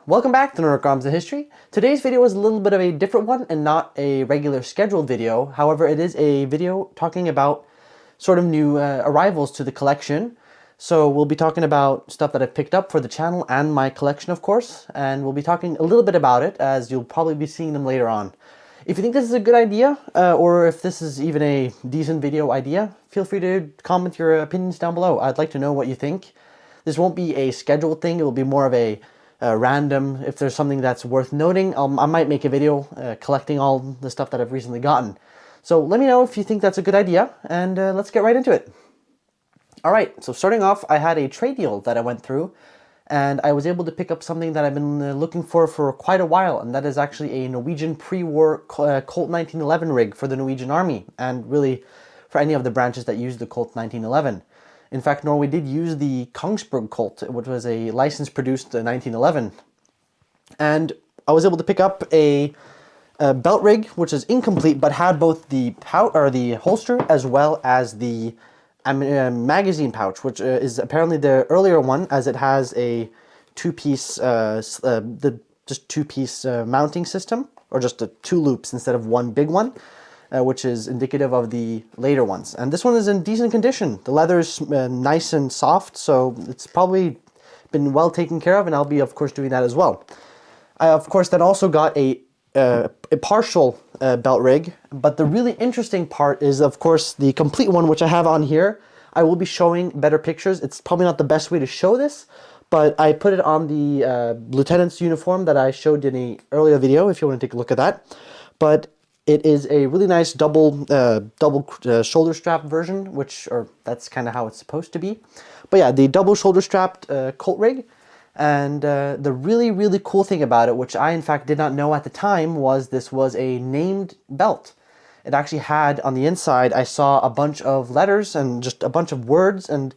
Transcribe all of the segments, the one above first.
Welcome back to Nordic Arms and History. Today's video is a little bit of a different one and not a regular scheduled video. However, it is a video talking about sort of new arrivals to the collection. So we'll be talking about stuff that I've picked up for the channel and my collection, of course. And we'll be talking a little bit about it as you'll probably be seeing them later on. If you think this is a good idea, or if this is even a decent video idea, feel free to comment your opinions down below. I'd like to know what you think. This won't be a scheduled thing. It will be more of a random. If there's something that's worth noting, I might make a video collecting all the stuff that I've recently gotten. So let me know if you think that's a good idea, and let's get right into it. Alright, so starting off, I had a trade deal that I went through, and I was able to pick up something that I've been looking for quite a while, and that is actually a Norwegian pre-war Colt 1911 rig for the Norwegian Army, and really for any of the branches that use the Colt 1911. In fact, Norway did use the Kongsberg Colt, which was a license-produced 1911. And I was able to pick up a belt rig, which is incomplete, but had both the the holster as well as the magazine pouch, which is apparently the earlier one, as it has a two-piece, two-piece mounting system, or just two loops instead of one big one. Which is indicative of the later ones. And this one is in decent condition. The leather is nice and soft, so it's probably been well taken care of, and I'll be, of course, doing that as well. I, of course, then also got a partial belt rig, but the really interesting part is, of course, the complete one, which I have on here. I will be showing better pictures. It's probably not the best way to show this, but I put it on the lieutenant's uniform that I showed in an earlier video, if you want to take a look at that. But it is a really nice double shoulder strap version, or that's kind of how it's supposed to be. But yeah, the double shoulder strapped Colt rig. And the really cool thing about it, which I in fact did not know at the time, was this was a named belt. It actually had on the inside, I saw a bunch of letters and just a bunch of words, and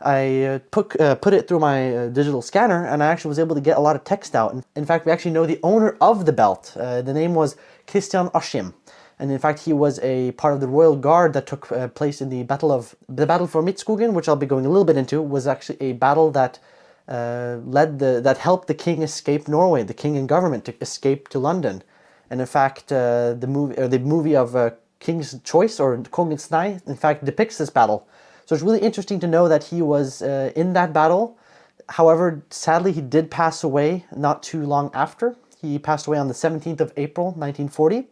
I put it through my digital scanner, and I actually was able to get a lot of text out. In fact, we actually know the owner of the belt. The name was Christian Askim, and in fact, he was a part of the Royal Guard that took place in the battle for Midtskogen, which I'll be going a little bit into. Was actually a battle that that helped the king escape Norway, the king and government to escape to London. And in fact, the movie of King's Choice, or Kongens Nei, in fact depicts this battle. So it's really interesting to know that he was in that battle. However, sadly, he did pass away not too long after. He passed away on the 17th of April, 1940.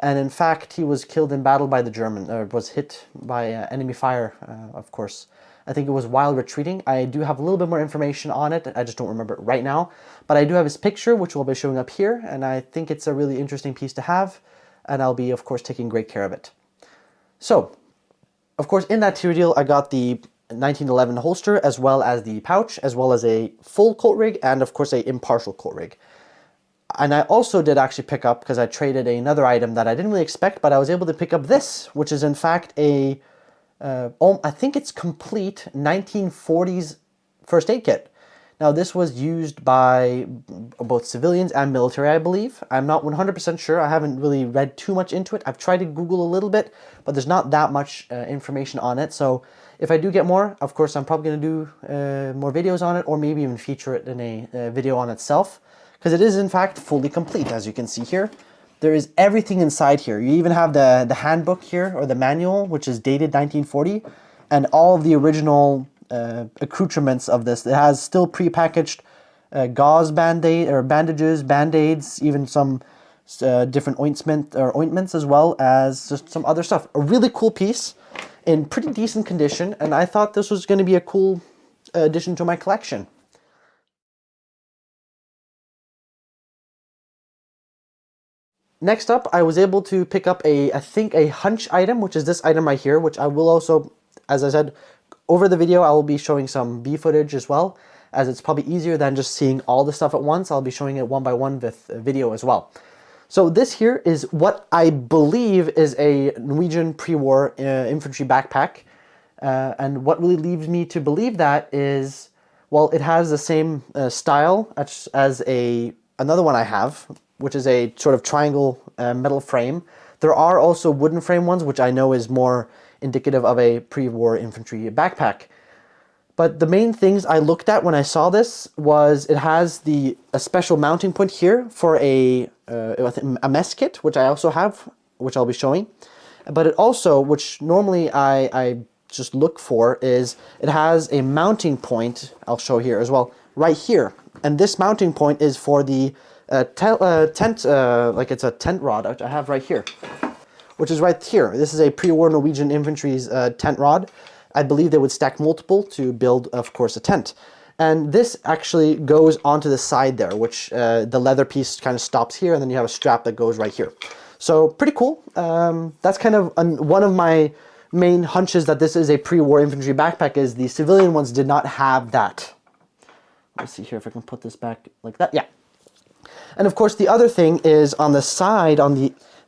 And in fact, he was killed in battle by the German, or was hit by enemy fire, of course. I think it was while retreating. I do have a little bit more information on it. I just don't remember it right now. But I do have his picture, which will be showing up here. And I think it's a really interesting piece to have. And I'll be, of course, taking great care of it. So, of course, in that tier deal, I got the 1911 holster, as well as the pouch, as well as a full Colt rig, and of course a impartial Colt rig. And I also did actually pick up, because I traded another item that I didn't really expect, but I was able to pick up this, which is in fact a, I think it's complete 1940s first aid kit. Now this was used by both civilians and military, I believe. I'm not 100% sure. I haven't really read too much into it. I've tried to Google a little bit, but there's not that much information on it. So if I do get more, of course, I'm probably going to do more videos on it, or maybe even feature it in a video on itself, because it is in fact fully complete, as you can see here. There is everything inside here. You even have the handbook here, or the manual, which is dated 1940, and all of the original accoutrements of this. It has still pre-packaged gauze bandages, band-aids, even some different ointments, as well as just some other stuff. A really cool piece in pretty decent condition, and I thought this was going to be a cool addition to my collection. Next up, I was able to pick up I think a hunch item, which is this item right here, which I will also, as I said, over the video, I will be showing some B footage as well, as it's probably easier than just seeing all the stuff at once. I'll be showing it one by one with video as well. So this here is what I believe is a Norwegian pre-war infantry backpack. And what really leads me to believe that is, well, it has the same style as another one I have, which is a sort of triangle metal frame. There are also wooden frame ones, which I know is more indicative of a pre-war infantry backpack. But the main things I looked at when I saw this was it has a special mounting point here for a mess kit, which I also have, which I'll be showing. But it also, which normally I just look for, is it has a mounting point, I'll show here as well, right here. And this mounting point is for the tent, like it's a tent rod I have right here, which is right here. This is a pre-war Norwegian infantry's tent rod. I believe they would stack multiple to build, of course, a tent. And this actually goes onto the side there, which the leather piece kind of stops here, and then you have a strap that goes right here. So pretty cool. That's kind of one of my main hunches that this is a pre-war infantry backpack, is the civilian ones did not have that. Let's see here if I can put this back like that. Yeah. And of course, the other thing is on the side,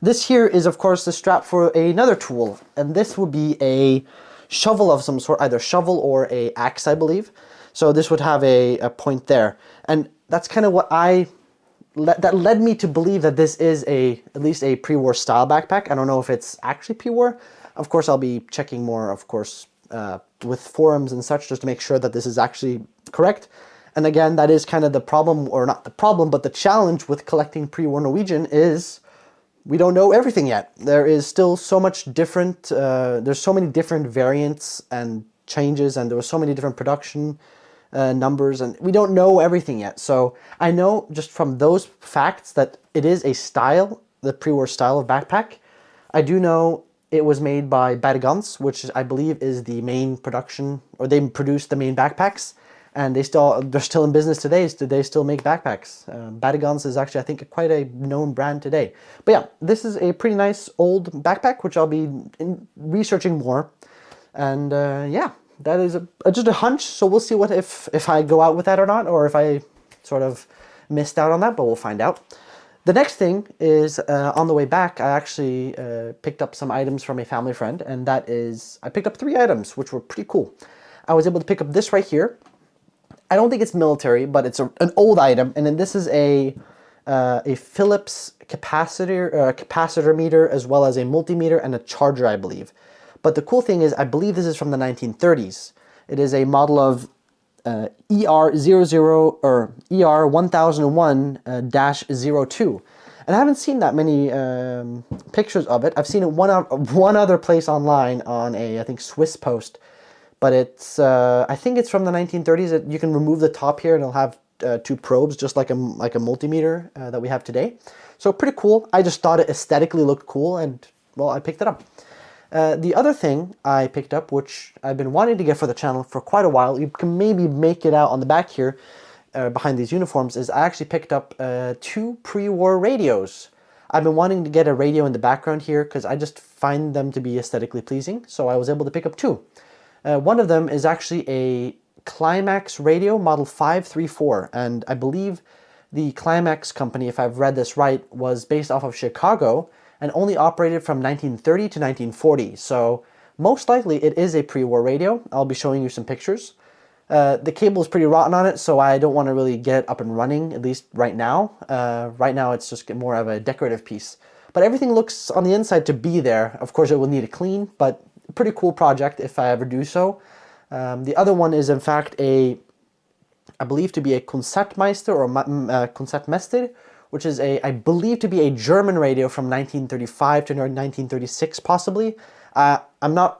this here is, of course, the strap for another tool. And this would be a shovel of some sort, either shovel or a axe, I believe. So this would have a point there. And that's kind of what that led me to believe that this is at least a pre-war style backpack. I don't know if it's actually pre-war. Of course, I'll be checking more, of course, with forums and such, just to make sure that this is actually correct. And again, that is kind of the problem, or not the problem, but the challenge with collecting pre-war Norwegian is we don't know everything yet. There is still so much different, there's so many different variants and changes, and there were so many different production numbers, and we don't know everything yet. So I know just from those facts that it is a style, the pre-war style of backpack. I do know it was made by Bergans, which I believe is the main production, or they produce the main backpacks. And they're still in business today. They still make backpacks. Bergans is actually, I think, quite a known brand today. But yeah, this is a pretty nice old backpack, which I'll be researching more. And yeah, that is just a hunch. So we'll see if I go out with that or not, or if I sort of missed out on that, but we'll find out. The next thing is, on the way back, I actually picked up some items from a family friend, and that is, I picked up 3 items, which were pretty cool. I was able to pick up this right here. I don't think it's military, but it's an old item, and then this is a Philips capacitor meter, as well as a multimeter and a charger, I believe. But the cool thing is, I believe this is from the 1930s. It is a model of ER00 or ER1001-02, and I haven't seen that many pictures of it. I've seen it one other place online on I think Swiss Post. But it's, I think it's from the 1930s. You can remove the top here and it'll have 2 probes, just like a multimeter that we have today. So pretty cool. I just thought it aesthetically looked cool, and well, I picked it up. The other thing I picked up, which I've been wanting to get for the channel for quite a while, you can maybe make it out on the back here behind these uniforms, is I actually picked up 2 pre-war radios. I've been wanting to get a radio in the background here because I just find them to be aesthetically pleasing, so I was able to pick up 2. One of them is actually a Climax radio model 534, and I believe the Climax company, if I've read this right, was based off of Chicago and only operated from 1930 to 1940. So most likely it is a pre-war radio. I'll be showing you some pictures. The cable is pretty rotten on it, so I don't want to really get it up and running, at least right now. Right now it's just more of a decorative piece. But everything looks on the inside to be there. Of course it will need a clean, but pretty cool project if I ever do so. The other one is in fact I believe to be a Concertmeister or Concertmeister, which is I believe to be a German radio from 1935 to 1936 possibly.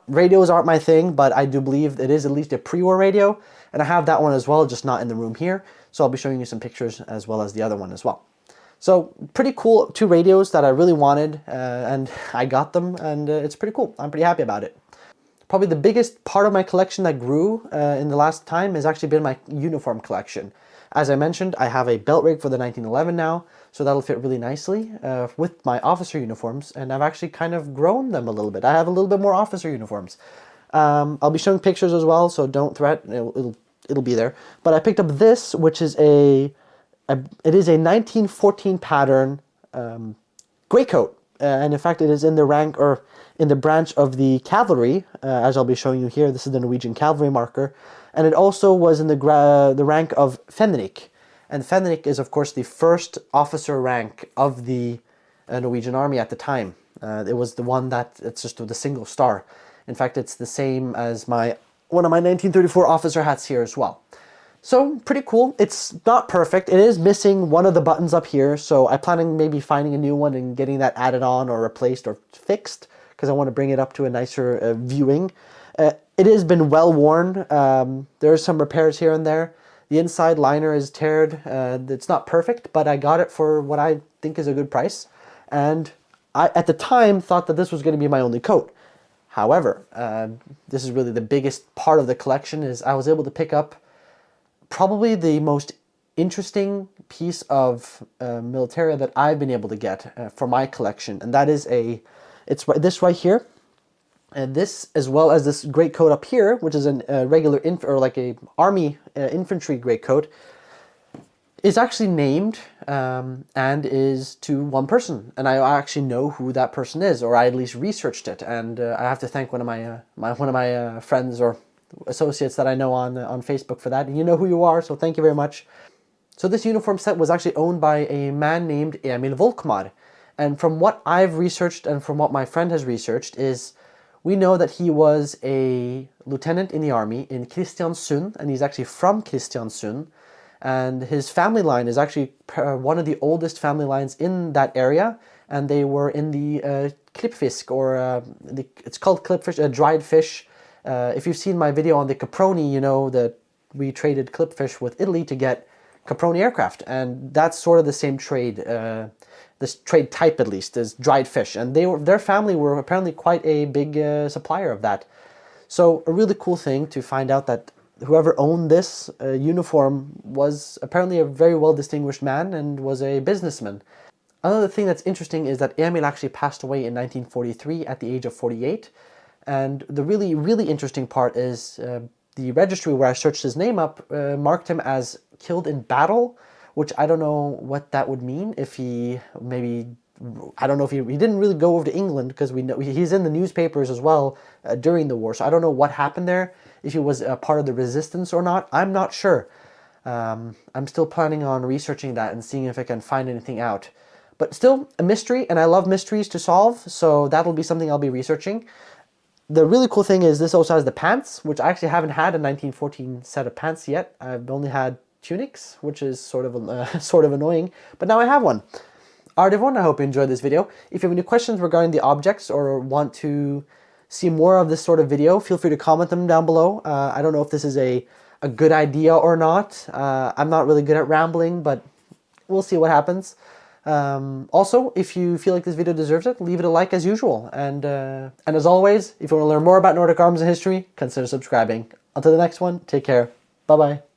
Radios aren't my thing, but I do believe it is at least a pre-war radio, and I have that one as well, just not in the room here. So I'll be showing you some pictures as well as the other one as well. So pretty cool 2 radios that I really wanted, and I got them, and it's pretty cool. I'm pretty happy about it. Probably the biggest part of my collection that grew in the last time has actually been my uniform collection. As I mentioned, I have a belt rig for the 1911 now, so that'll fit really nicely with my officer uniforms, and I've actually kind of grown them a little bit. I have a little bit more officer uniforms. I'll be showing pictures as well, so don't threat, it'll be there. But I picked up this, which is it is a 1914 pattern gray coat, and in fact it is in the rank, or in the branch of the cavalry, as I'll be showing you here. This is the Norwegian cavalry marker, and it also was in the rank of Fenrik. And Fenrik is, of course, the first officer rank of the Norwegian army at the time. It was the one it's just with a single star. In fact, it's the same as my one of my 1934 officer hats here as well. So pretty cool. It's not perfect. It is missing one of the buttons up here, so I'm planning maybe finding a new one and getting that added on or replaced or fixed, because I want to bring it up to a nicer viewing. It has been well worn. There's some repairs here and there. The inside liner is teared. It's not perfect, but I got it for what I think is a good price. And I, at the time, thought that this was going to be my only coat. However, this is really the biggest part of the collection, is I was able to pick up probably the most interesting piece of militaria that I've been able to get for my collection, and that is it's this right here, and this, as well as this great coat up here, which is a regular or like a army infantry great coat, is actually named and is to one person, and I actually know who that person is, or I at least researched it, and I have to thank one of my friends or associates that I know on Facebook for that. And you know who you are, so thank you very much. So this uniform set was actually owned by a man named Emil Volckmar, and from what I've researched and from what my friend has researched, is we know that he was a lieutenant in the army in Kristiansund, and he's actually from Kristiansund, and his family line is actually one of the oldest family lines in that area, and they were in the klippfisk, or it's called klippfish, dried fish. If you've seen my video on the caproni, you know that we traded clipfish with Italy to get caproni aircraft, and that's sort of the same trade, this trade type at least, is dried fish, and their family were apparently quite a big supplier of that. So a really cool thing to find out that whoever owned this uniform was apparently a very well distinguished man and was a businessman. Another thing that's interesting is that Emil actually passed away in 1943 at the age of 48. And the really, really interesting part is the registry where I searched his name up marked him as killed in battle, which I don't know what that would mean. If he maybe, I don't know if he didn't really go over to England, because we know he's in the newspapers as well during the war. So I don't know what happened there, if he was a part of the resistance or not. I'm not sure. I'm still planning on researching that and seeing if I can find anything out. But still a mystery, and I love mysteries to solve, so that'll be something I'll be researching. The really cool thing is this also has the pants, which I actually haven't had a 1914 set of pants yet. I've only had tunics, which is sort of annoying, but now I have one. Alright everyone, I hope you enjoyed this video. If you have any questions regarding the objects or want to see more of this sort of video, feel free to comment them down below. I don't know if this is a good idea or not. I'm not really good at rambling, but we'll see what happens. Also, if you feel like this video deserves it, leave it a like as usual. And as always, if you want to learn more about Nordic arms and history, consider subscribing. Until the next one, take care. Bye-bye.